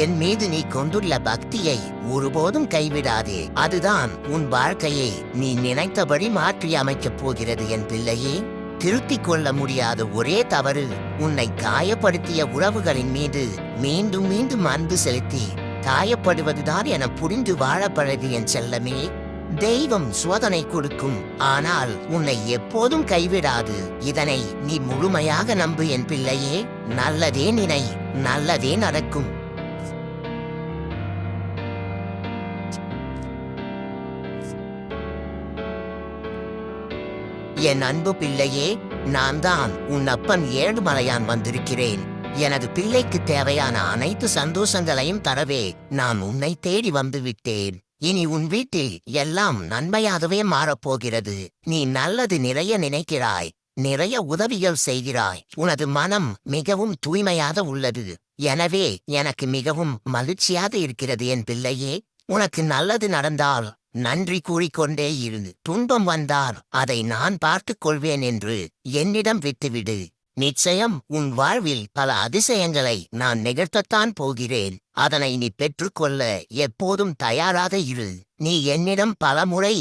என் மீது நீ கொண்டுள்ள பக்தியை ஒருபோதும் கைவிடாதே. அதுதான் உன் வாழ்க்கையை நீ நினைத்தபடி மாற்றி அமைக்கப் போகிறது என் பிள்ளையே. திருத்திக் கொள்ள முடியாத ஒரே தவறு உன்னை காயப்படுத்திய உறவுகளின் மீது மீண்டும் மீண்டும் அன்பு செலுத்தி காயப்படுவதுதான் என புரிந்து வாழ பழகு என் செல்லமே. தெய்வம் சோதனை கொடுக்கும், ஆனால் உன்னை எப்போதும் கைவிடாது. இதனை நீ முழுமையாக நம்பு என் பிள்ளையே. நல்லதே நினை, நல்லதே நடக்கும். என் அன்பு பிள்ளையே, நான் தான் உன் அப்பன் ஏழுமலையான் வந்திருக்கிறேன். எனது பிள்ளைக்கு தேவையான அனைத்து சந்தோஷங்களையும் தரவே நான் உன்னை தேடி வந்து விட்டேன். இனி உன் வீட்டில் எல்லாம் நன்மையாகவே மாறப்போகிறது. நீ நல்லது நிறைய நினைக்கிறாய், நிறைய உதவிகள் செய்கிறாய். உனது மனம் மிகவும் தூய்மையாக உள்ளது. எனவே எனக்கு மிகவும் மகிழ்ச்சியாக இருக்கிறது என் பிள்ளையே. உனக்கு நல்லது நடந்தால் நன்றி கூறிக்கொண்டே இரு. துன்பம் வந்தால் அதை நான் பார்த்துக் கொள்வேன் என்று என்னிடம் விட்டுவிடு. நிச்சயம் உன் வாழ்வில் பல அதிசயங்களை நான் நிகழ்த்தத்தான் போகிறேன். அதனை நீ பெற்றுக்கொள்ள எப்போதும் தயாராக இரு. நீ என்னிடம் பலமுறை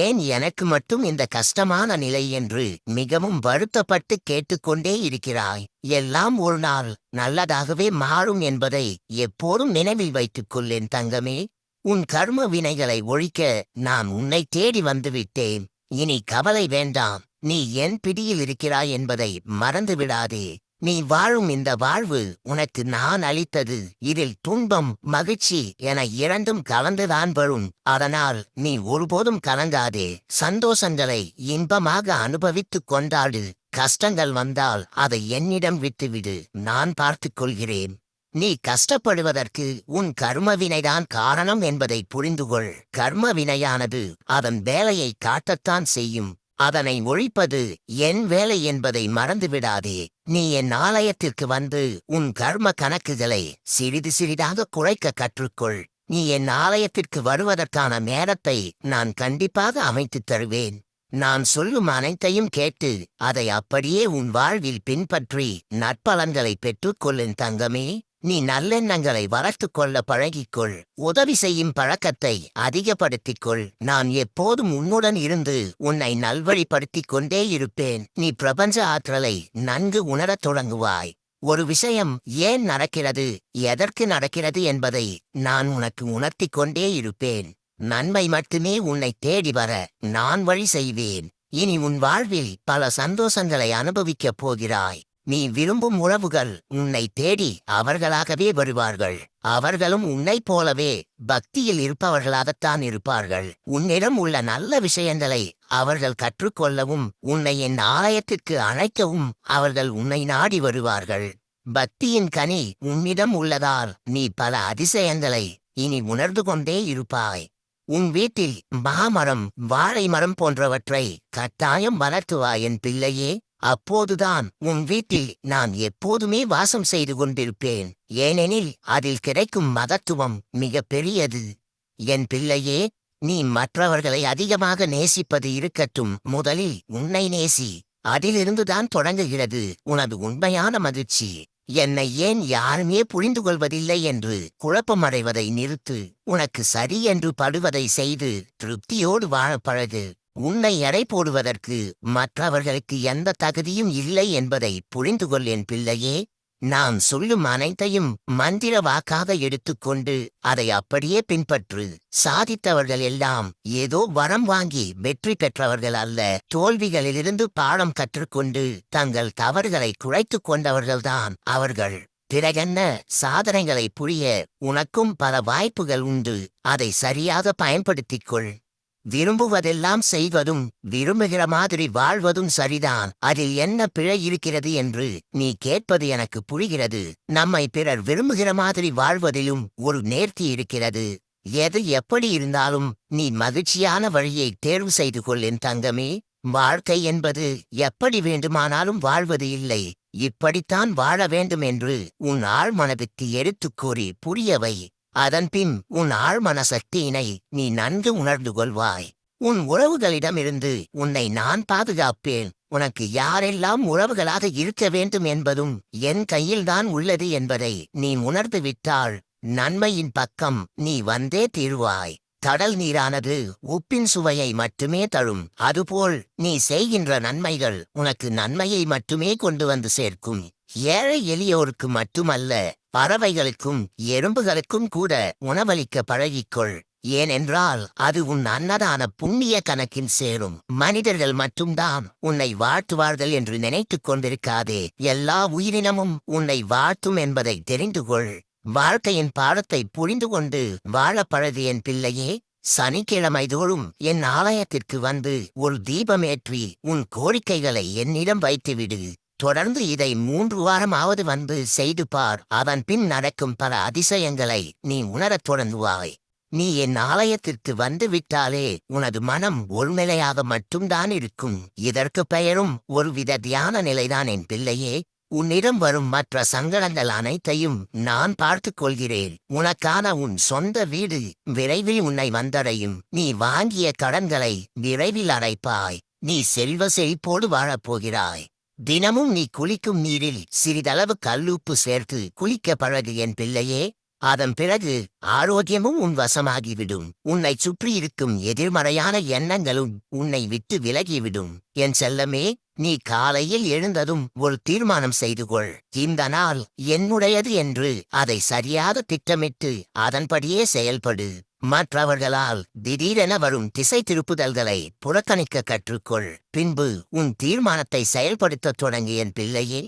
ஏன் எனக்கு மட்டும் இந்த கஷ்டமான நிலை என்று மிகவும் வருத்தப்பட்டு கேட்டுக்கொண்டே இருக்கிறாய். எல்லாம் ஒரு நாள் நல்லதாகவே மாறும் என்பதை எப்போதும் நினைவில் வைத்துக் கொள்ளேன் தங்கமே. உன் கர்ம வினைகளை ஒழிக்க நான் உன்னை தேடி வந்துவிட்டேன். இனி கவலை வேண்டாம். நீ என் பிடியில் இருக்கிறாய் என்பதை மறந்து விடாதே. நீ வாழும் இந்த வாழ்வு உனக்கு நான் அளித்தது. இதில் துன்பம் மகிழ்ச்சி என இரண்டும் கலந்துதான் வரும். அதனால் நீ ஒருபோதும் கலங்காதே. சந்தோஷங்களை இன்பமாக அனுபவித்துக் கொண்டாடு. கஷ்டங்கள் வந்தால் அதை என்னிடம் விட்டுவிடு. நான் பார்த்துக் கொள்கிறேன். நீ கஷ்டப்படுவதற்கு உன் கர்மவினைதான் காரணம் என்பதை புரிந்துகொள். கர்மவினையானது அதன் வேலையை காட்டத்தான் செய்யும். அதனை ஒழிப்பது என் வேலை என்பதை மறந்துவிடாதே. நீ என் ஆலயத்திற்கு வந்து உன் கர்ம கணக்குகளை சிறிது சிறிதாக குறைக்க கற்றுக்கொள். நீ என் ஆலயத்திற்கு வருவதற்கான நேரத்தை நான் கண்டிப்பாக அமைத்துத் தருவேன். நான் சொல்லும் அனைத்தையும் கேட்டு அதை அப்படியே உன் வாழ்வில் பின்பற்றி நற்பலன்களை பெற்றுக்கொள்ளும் தங்கமே. நீ நல்லெண்ணங்களை வளர்த்து கொள்ள பழகிக்கொள். உதவி செய்யும் பழக்கத்தை அதிகப்படுத்திக்கொள். நான் எப்போதும் உன்னுடன் இருந்து உன்னை நல்வழிப்படுத்திக் கொண்டே இருப்பேன். நீ பிரபஞ்ச ஆற்றலை நன்கு உணரத் தொடங்குவாய். ஒரு விஷயம் ஏன் நடக்கிறது, எதற்கு நடக்கிறது என்பதை நான் உனக்கு உணர்த்திக் கொண்டே இருப்பேன். நன்மை மட்டுமே உன்னை தேடி வர நான் வழி செய்வேன். இனி உன் வாழ்வில் பல சந்தோஷங்களை அனுபவிக்கப் போகிறாய். நீ விரும்பும் உறவுகள் உன்னை தேடி அவர்களாகவே வருவார்கள். அவர்களும் உன்னைப் போலவே பக்தியில் இருப்பவர்களாகத்தான் இருப்பார்கள். உன்னிடம் உள்ள நல்ல விஷயங்களை அவர்கள் கற்றுக்கொள்ளவும் உன்னை என் ஆலயத்திற்கு அழைக்கவும் அவர்கள் உன்னை நாடி வருவார்கள். பக்தியின் கனி உன்னிடம் உள்ளதால் நீ பல அதிசயங்களை இனி உணர்ந்து கொண்டே இருப்பாய். உன் வீட்டில் மாமரம் வாழை மரம் போன்றவற்றை கட்டாயம் வளர்த்துவாய் என் பிள்ளையே. அப்போதுதான் உன் வீட்டில் நான் எப்போதுமே வாசம் செய்து கொண்டிருப்பேன். ஏனெனில் அதில் கிடைக்கும் மகத்துவம் மிக பெரியது. என் பிள்ளையே, நீ மற்றவர்களை அதிகமாக நேசிப்பது இருக்கட்டும். முதலில் உன்னை நேசி. அதிலிருந்துதான் தொடங்குகிறது உனது உண்மையான மகிழ்ச்சி. என்னை ஏன் யாருமே புரிந்து கொள்வதில்லை என்று குழப்பமடைவதை நிறுத்து. உனக்கு சரி என்று படுவதை செய்து திருப்தியோடு வாழ பழகு. உன்னை எடை போடுவதற்கு மற்றவர்களுக்கு எந்த தகுதியும் இல்லை என்பதை புரிந்துகொள் என் பிள்ளையே. நான் சொல்லும் அனைத்தையும் மந்திர வாக்காக எடுத்துக்கொண்டு அதை அப்படியே பின்பற்று. சாதித்தவர்கள் எல்லாம் ஏதோ வரம் வாங்கி வெற்றி பெற்றவர்கள் அல்ல. தோல்விகளிலிருந்து பாடம் கற்றுக்கொண்டு தங்கள் தவறுகளை குறைத்து கொண்டவர்கள்தான் அவர்கள். பிறகென்ன, சாதனைகளை புரிய உனக்கும் பல வாய்ப்புகள் உண்டு. அதை சரியாக பயன்படுத்திக்கொள். விரும்புவதெல்லாம் செய்வதும் விரும்புகிற மாதிரி வாழ்வதும் சரிதான். அதில் என்ன பிழை இருக்கிறது என்று நீ கேட்பது எனக்கு புரிகிறது. நம்மை பிறர் விரும்புகிற மாதிரி வாழ்வதிலும் ஒரு நேர்த்தி இருக்கிறது. எது எப்படி இருந்தாலும் நீ மகிழ்ச்சியான வழியை தேர்வு செய்து கொள் என் தங்கமே. வாழ்க்கை என்பது எப்படி வேண்டுமானாலும் வாழ்வது இல்லை. இப்படித்தான் வாழ வேண்டும் என்று உன் ஆழ்மனதுக்கு எடுத்துக் கூறி புரியவை. அதன்பின் உன் ஆழ்மன சக்தியினை நீ நன்கு உணர்ந்து கொள்வாய். உன் உறவுகளிடமிருந்து உன்னை நான் பாதுகாப்பேன். உனக்கு யாரெல்லாம் உறவுகளாக இருக்க வேண்டும் என்பதும் என் கையில்தான் உள்ளது என்பதை நீ உணர்ந்து விட்டால் நன்மையின் பக்கம் நீ வந்தே தீருவாய். கடல் நீரானது உப்பின் சுவையை மட்டுமே தரும். அதுபோல் நீ செய்கின்ற நன்மைகள் உனக்கு நன்மையை மட்டுமே கொண்டு வந்து சேர்க்கும். ஏழை எளியோருக்கு மட்டுமல்ல, பறவைகளுக்கும் எறும்புகளுக்கும் கூட உணவளிக்க பழகிக்கொள். ஏனென்றால் அது உன் அன்னதான புண்ணிய கணக்கில் சேரும். மனிதர்கள் மட்டும்தான் உன்னை வாழ்த்துவார்கள் என்று நினைத்துக் கொண்டிருக்காதே. எல்லா உயிரினமும் உன்னை வாழ்த்தும் என்பதை தெரிந்து கொள். வாழ்க்கையின் பாடத்தை புரிந்து கொண்டு வாழ பழகு என் பிள்ளையே. சனிக்கிழமை தோறும் என் ஆலயத்திற்கு வந்து ஒரு தீபமேற்றி உன் கோரிக்கைகளை என்னிடம் வைத்துவிடு. தொடர்ந்து இதை 3 வாரமாவது வந்து செய்து பார். அதன் பின் நடக்கும் பல அதிசயங்களை நீ உணரத் தொடங்குவாய். நீ என் ஆலயத்திற்கு வந்து விட்டாலே உனது மனம் ஒருநிலையாக மட்டும்தான் இருக்கும். இதற்கு பெயரும் ஒருவித தியான நிலைதான் என் பிள்ளையே. உன்னிடம் வரும் மற்ற சங்கடங்கள் அனைத்தையும் நான் பார்த்துக் கொள்கிறேன். உனக்கான உன் சொந்த வீடு விரைவில் உன்னை வந்தடையும். நீ வாங்கிய கடன்களை விரைவில் அடைப்பாய். நீ செல்வ செழிப்போடு வாழப்போகிறாய். தினமும் நீ குளிக்கும் நீரில் சிறிதளவு கல்லுப்பு சேர்த்து குளிக்க பழகு என் பிள்ளையே. அதன் பிறகு ஆரோக்கியமும் உன் வசமாகிவிடும். உன்னை சுற்றி இருக்கும் எதிர்மறையான எண்ணங்களும் உன்னை விட்டு விலகிவிடும். என் செல்லமே, நீ காலையில் எழுந்ததும் ஒரு தீர்மானம் செய்து கொள். இந்த நாள் என்னுடையது என்று அதை சரியாக திட்டமிட்டு அதன்படியே செயல்படு. மற்றவர்களால் திடீரென வரும் திசை திருப்புதல்களை புறக்கணிக்க கற்றுக்கொள். பின்பு உன் தீர்மானத்தை செயல்படுத்தத் தொடங்கிய என் பிள்ளையே.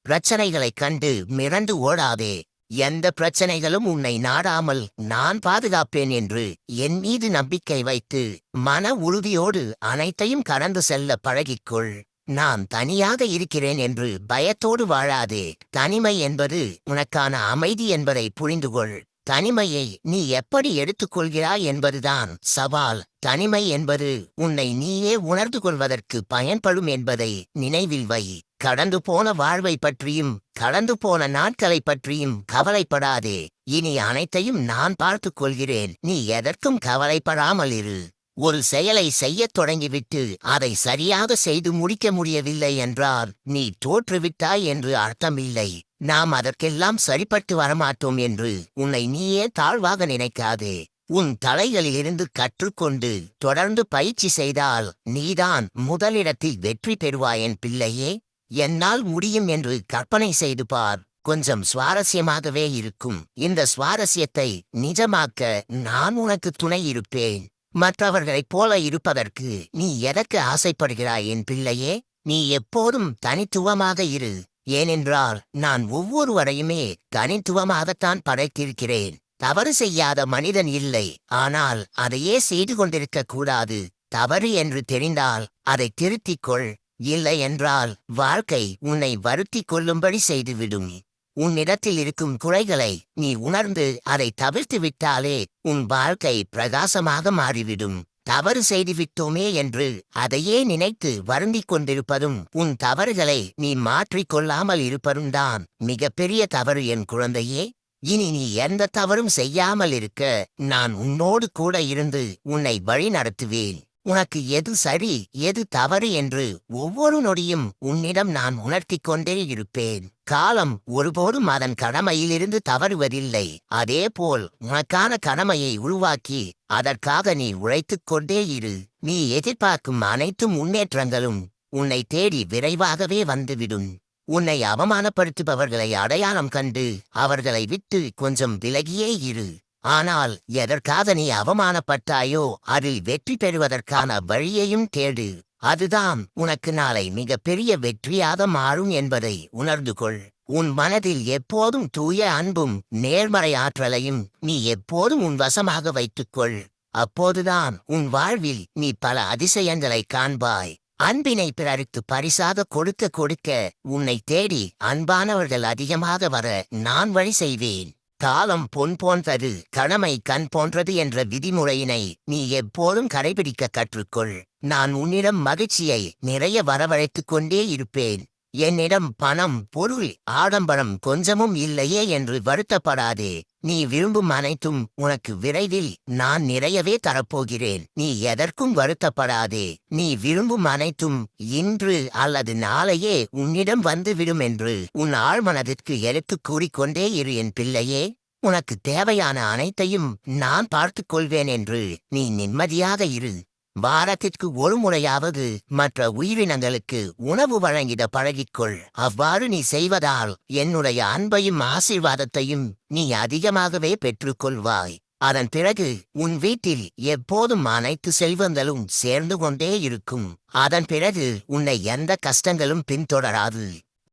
பிரச்சனைகளைக் கண்டு மிரண்டு ஓடாதே. எந்த பிரச்சனைகளும் உன்னை நாடாமல் நான் பாதுகாப்பேன் என்று என் மீது நம்பிக்கை வைத்து மன உறுதியோடு அனைத்தையும் கடந்து செல்ல பழகிக்கொள். நான் தனியாக இருக்கிறேன் என்று பயத்தோடு வாழாதே. தனிமை என்பது உனக்கான அமைதி என்பதை புரிந்துகொள். தனிமையை நீ எப்படி எடுத்துக்கொள்கிறாய் என்பதுதான் சவால். தனிமை என்பது உன்னை நீயே உணர்ந்து கொள்வதற்கு பயன்படும் என்பதை நினைவில் வை. கடந்து போன வாழ்வை பற்றியும் கடந்து போன நாட்களை பற்றியும் கவலைப்படாதே. இனி அனைத்தையும் நான் பார்த்துக் கொள்கிறேன். நீ எதற்கும் கவலைப்படாமல் இரு. ஒரு செயலை செய்யத் தொடங்கிவிட்டு அதை சரியாக செய்து முடிக்க முடியவில்லை என்றால் நீ தோற்றுவிட்டாய் என்று அர்த்தமில்லை. நாம் அதற்கெல்லாம் சரிப்பட்டு வரமாட்டோம் என்று உன்னை நீயே தாழ்வாக நினைக்காதே. உன் தலைகளிலிருந்து கற்றுக்கொண்டு தொடர்ந்து பயிற்சி செய்தால் நீதான் முதலிடத்தில் வெற்றி பெறுவாய் என் பிள்ளையே. என்னால் முடியும் என்று கற்பனை செய்து பார். கொஞ்சம் சுவாரஸ்யமாகவே இருக்கும். இந்த சுவாரஸ்யத்தை நிஜமாக்க நான் உனக்கு துணை இருப்பேன். மற்றவர்களைப் போல இருப்பதற்கு நீ எதற்கு ஆசைப்படுகிறாய் என் பிள்ளையே? நீ எப்போதும் தனித்துவமாக இரு. ஏனென்றால் நான் ஒவ்வொருவரையுமே தனித்துவமாகத்தான் படைத்திருக்கிறேன். தவறு செய்யாத மனிதன் இல்லை. ஆனால் அதையே செய்து கொண்டிருக்க கூடாது. தவறு என்று தெரிந்தால் அதை திருத்திக்கொள். இல்லை என்றால் வாழ்க்கை உன்னை வருத்திக் கொள்ளும்படி செய்துவிடும். உன்னிடத்தில் இருக்கும் குறைகளை நீ உணர்ந்து அதை தவிர்த்து விட்டாலே உன் வாழ்க்கை பிரகாசமாக மாறிவிடும். தவறு செய்துவிட்டோமே என்று அதையே நினைத்து வருந்திக் கொண்டிருப்பதும் உன் தவறுகளை நீ மாற்றிக் கொள்ளாமல் இருப்பதும் தான் மிகப்பெரிய தவறு என் குழந்தையே. இனி நீ எந்த தவறும் செய்யாமல் இருக்க நான் உன்னோடு கூட இருந்து உன்னை வழி நடத்துவேன். உனக்கு எது சரி எது தவறு என்று ஒவ்வொரு நொடியும் உன்னிடம் நான் உணர்த்திக் கொண்டே இருப்பேன். காலம் ஒருபோதும் அதன் கடமையிலிருந்து தவறுவதில்லை. அதேபோல் உனக்கான கடமையை உருவாக்கி அதற்காக நீ உழைத்துக் கொண்டே இரு. நீ எதிர்பார்க்கும் அனைத்து முன்னேற்றங்களும் உன்னை தேடி விரைவாகவே வந்துவிடும். உன்னை அவமானப்படுத்துபவர்களை அடையாளம் கண்டு அவர்களை விட்டு கொஞ்சம் விலகியே இரு. ஆனால் எதற்காக நீ அவமானப்பட்டாயோ அதில் வெற்றி பெறுவதற்கான வழியையும் தேடு. அதுதான் உனக்கு நாளை மிக பெரிய வெற்றியாக மாறும் என்பதை உணர்ந்து கொள். உன் மனதில் எப்போதும் தூய அன்பும் நேர்மறை ஆற்றலையும் நீ எப்போதும் உன் வசமாக வைத்துக்கொள். அப்போதுதான் உன் வாழ்வில் நீ பல அதிசயங்களை காண்பாய். அன்பினை பிறருக்கு பரிசாக கொடுக்க கொடுக்க உன்னை தேடி அன்பானவர்கள் அதிகமாக வர நான் வழி செய்வேன். காலம் பொன் போன்றது, கடமை கண் போன்றது என்ற விதிமுறையினை நீ எப்போதும் கடைபிடிக்க கற்றுக்கொள். நான் உன்னிடம் மகிழ்ச்சியை நிறைய வரவழைத்துக் கொண்டே இருப்பேன். என்னிடம் பணம் பொருள் ஆடம்பரம் கொஞ்சமும் இல்லையே என்று வருத்தப்படாதே. நீ விரும்பும் அனைத்தும் உனக்கு விரைவில் நான் நிறையவே தரப்போகிறேன். நீ எதற்கும் வருத்தப்படாதே. நீ விரும்பும் அனைத்தும் இன்று அல்லது நாளையே உன்னிடம் வந்துவிடும் என்று உன் ஆழ்மனதிற்கு எடுத்துக் கூறிக்கொண்டே இரு என் பிள்ளையே. உனக்கு தேவையான அனைத்தையும் நான் பார்த்துக் கொள்வேன் என்று நீ நிம்மதியாக இரு. வாரத்திற்கு ஒரு முறையாவது மற்ற உயிரினங்களுக்கு உணவு வழங்கிட பழகிக்கொள். அவ்வாறு நீ செய்வதால் என்னுடைய அன்பையும் ஆசீர்வாதத்தையும் நீ அதிகமாகவே பெற்றுக்கொள்வாய். அதன் பிறகு உன் வீட்டில் எப்போதும் அனைத்து செல்வங்களும் சேர்ந்து கொண்டே இருக்கும். அதன் பிறகு உன்னை எந்த கஷ்டங்களும் பின்தொடராது.